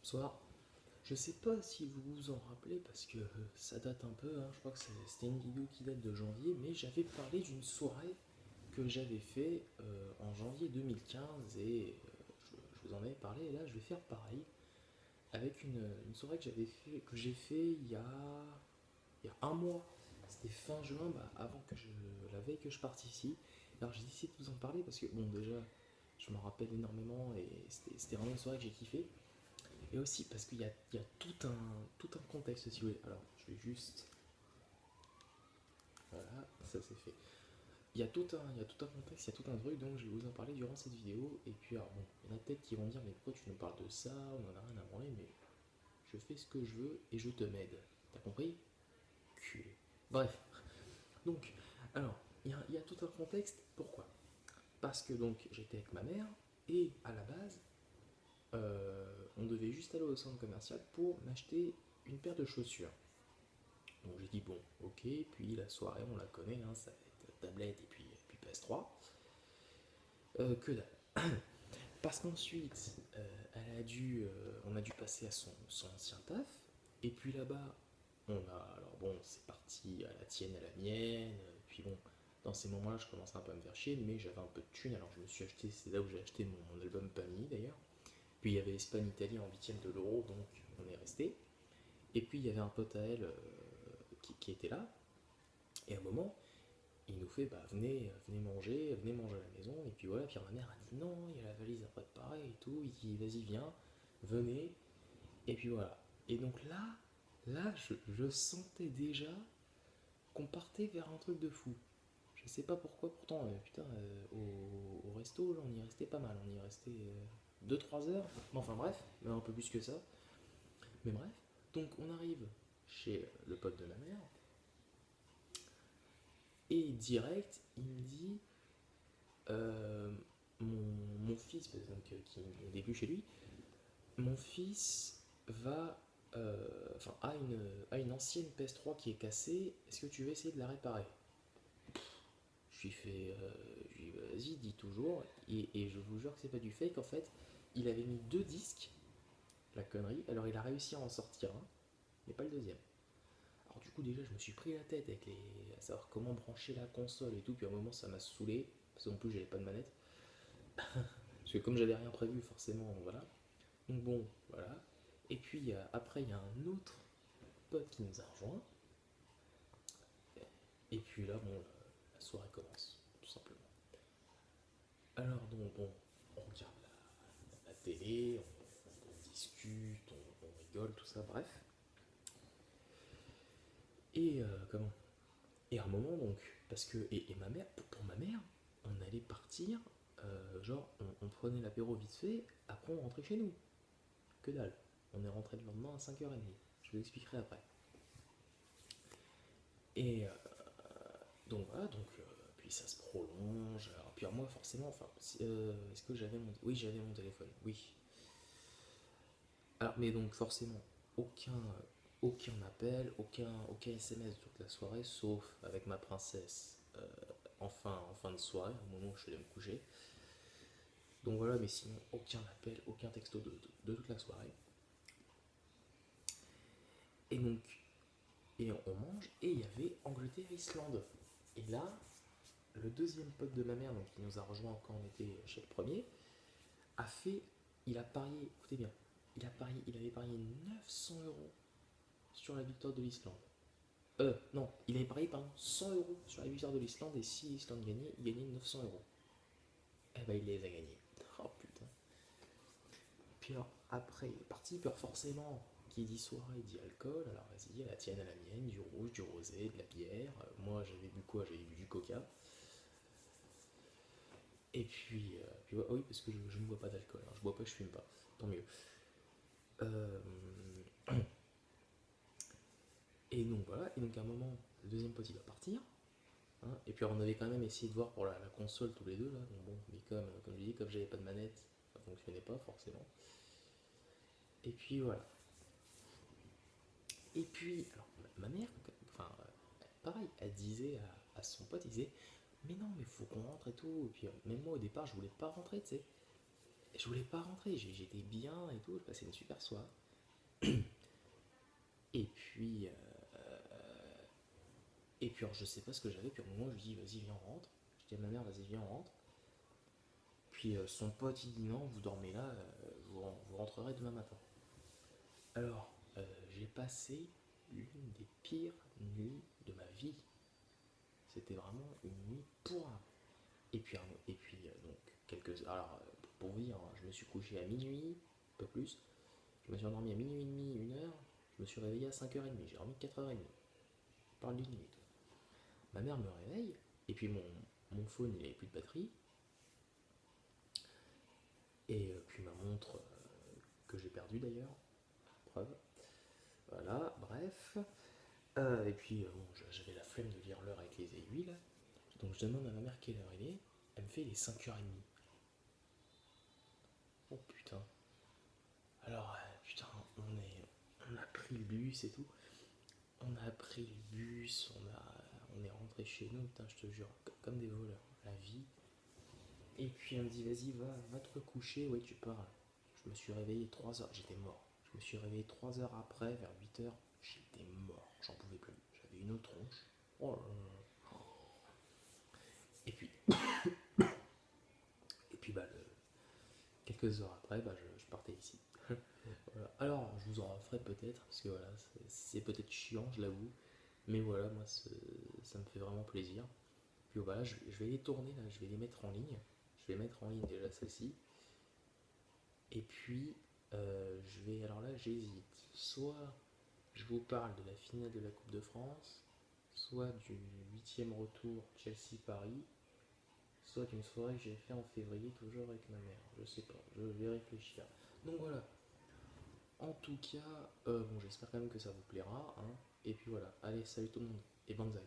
Soir. Je sais pas si vous vous en rappelez parce que ça date un peu, hein, je crois que c'était une vidéo qui date de janvier, mais j'avais parlé d'une soirée que j'avais fait en janvier 2015 et je vous en avais parlé et là je vais faire pareil avec une soirée que j'ai fait il y a un mois. C'était fin juin, bah, la veille que je parte ici. Alors j'ai décidé de vous en parler parce que bon déjà je m'en rappelle énormément et c'était vraiment une soirée que j'ai kiffé. Et aussi parce qu'il y a tout un contexte, si vous voulez. Alors, je vais juste. Voilà, ça c'est fait. Il y a tout un contexte, il y a tout un truc, donc je vais vous en parler durant cette vidéo. Et puis, alors bon, il y en a peut-être qui vont me dire, mais pourquoi tu nous parles de ça? On en a rien à branler, mais je fais ce que je veux et je te m'aide. T'as compris? Culé. Bref, donc, alors, il y a tout un contexte. Pourquoi? Parce que donc, j'étais avec ma mère et à la base, on devait juste aller au centre commercial pour m'acheter une paire de chaussures. Donc j'ai dit bon, ok, puis la soirée on la connaît, hein, ça va être tablette et puis PS3. Que dalle. Parce qu'ensuite, on a dû passer à son ancien taf. Et puis là-bas, alors bon, c'est parti à la tienne, à la mienne. Puis bon, dans ces moments-là, je commençais un peu à me faire chier, mais j'avais un peu de thunes, alors je me suis acheté, c'est là où j'ai acheté mon album Panini d'ailleurs. Puis il y avait Espagne-Italie en huitième de l'Euro, donc on est resté. Et puis il y avait un pote à elle qui était là, et à un moment, il nous fait bah venez manger à la maison. Et puis voilà, puis ma mère a dit non, il y a la valise à préparer et tout. Il dit vas-y, viens, venez. Et puis voilà. Et donc je sentais déjà qu'on partait vers un truc de fou. Je sais pas pourquoi, pourtant, putain, au resto, là, on y restait pas mal. On y restait 2-3 heures. Mais enfin bref, mais un peu plus que ça. Mais bref, donc on arrive chez le pote de ma mère. Et direct, il me dit euh, mon fils, donc, qui est au début chez lui, mon fils va, a une ancienne PS3 qui est cassée, est-ce que tu veux essayer de la réparer? Je lui fais, vas-y, dis toujours, et je vous jure que c'est pas du fake, en fait, il avait mis deux disques, la connerie, alors il a réussi à en sortir un, mais pas le deuxième. Alors du coup déjà je me suis pris la tête à savoir comment brancher la console et tout, puis à un moment ça m'a saoulé, parce qu'en plus j'avais pas de manette, parce que comme j'avais rien prévu forcément, voilà. Donc bon, voilà. Et puis après, il y a un autre pote qui nous a rejoint. Et puis là, bon, la soirée commence, tout simplement. Alors donc, bon, on regarde la télé, on discute, on rigole, tout ça, bref. Et comment Et à un moment, donc, parce que, et ma mère, pour ma mère, on allait partir, genre, on prenait l'apéro vite fait, après on rentrait chez nous. Que dalle. On est rentré le lendemain à 5h30. Je vous expliquerai après. Et donc voilà, puis ça se prolonge. Alors, puis alors moi forcément, enfin, est-ce que j'avais mon... Oui, j'avais mon téléphone, oui. Alors, mais donc forcément, aucun appel, aucun SMS toute la soirée, sauf avec ma princesse en fin de soirée, au moment où je suis allé me coucher. Donc voilà, mais sinon, aucun appel, aucun texto de toute la soirée. Et donc, et on mange, et il y avait Angleterre-Islande. Et là, le deuxième pote de ma mère, donc qui nous a rejoint quand on était chez le premier, a fait, il a parié, écoutez bien, il avait parié 900 euros sur la victoire de l'Islande. Non, il avait parié, pardon, 100 euros sur la victoire de l'Islande, et si l'Islande gagnait, il gagnait 900 euros. Eh ben, il les a gagnés. Oh putain. Puis alors, après, il est parti, puis alors forcément, qui dit soirée dit alcool, alors vas-y, à la tienne, à la mienne, du rouge, du rosé, de la bière. Moi, j'avais bu quoi? J'avais bu du coca. Et puis ouais, oui, parce que je ne bois pas d'alcool, hein. Je bois pas, je fume pas. Tant mieux. Euh, et donc voilà, et donc à un moment, le deuxième pote il va partir, hein, et puis alors, on avait quand même essayé de voir pour la console tous les deux là, donc bon, mais comme je dis, comme j'avais pas de manette, ça fonctionnait pas forcément. Et puis voilà. Et puis, alors ma mère, enfin, pareil, elle disait à son pote, il disait, mais non, mais faut qu'on rentre et tout. Et puis même moi au départ, je voulais pas rentrer, tu sais. je voulais pas rentrer, j'étais bien et tout, je passais une super soirée. Et puis, alors, je sais pas ce que j'avais, puis au moment je dis vas-y viens on rentre. Je dis à ma mère vas-y viens on rentre. Puis son pote il dit non, vous dormez là, vous rentrerez demain matin. Alors, j'ai passé l'une des pires nuits de ma vie. C'était vraiment une nuit pourra. Donc, quelques heures. Alors, pour vous dire, hein, je me suis couché à minuit, un peu plus. Je me suis endormi à minuit et demi, 1 heure. Je me suis réveillé à 5h30. J'ai dormi 4h30. Je parle d'une nuit. Ma mère me réveille, et puis mon phone, il n'avait plus de batterie. Et puis ma montre, que j'ai perdue d'ailleurs. Preuve. Voilà, bref. Et puis, bon, j'avais la flemme de lire l'heure avec les aiguilles, là. Donc je demande à ma mère quelle heure il est. Elle me fait les 5h30. Oh putain. Alors, putain, on a pris le bus et tout. On a pris le bus, on est rentré chez nous, putain, je te jure, comme des voleurs. La vie. Et puis elle me dit, vas-y, va te recoucher, ouais, tu pars. Je me suis réveillé 3 heures, j'étais mort. Je me suis réveillé 3 heures après, vers 8 heures, j'étais mort, j'en pouvais plus. J'avais une autre tronche. Oh là là. Et puis, bah, quelques heures après, bah, je partais ici. Voilà. Alors, je vous en referai peut-être, parce que voilà, c'est peut-être chiant, je l'avoue. Mais voilà, moi, ça me fait vraiment plaisir. Puis voilà, je vais les tourner là, je vais les mettre en ligne. Je vais mettre en ligne déjà celle-ci. Et puis, alors là, j'hésite. Soit je vous parle de la finale de la Coupe de France, soit du huitième retour Chelsea-Paris, soit d'une soirée que j'ai fait en février, toujours avec ma mère. Je sais pas, je vais réfléchir. Donc voilà. En tout cas, bon, j'espère quand même que ça vous plaira, hein. Et puis voilà. Allez, salut tout le monde. Et banzai.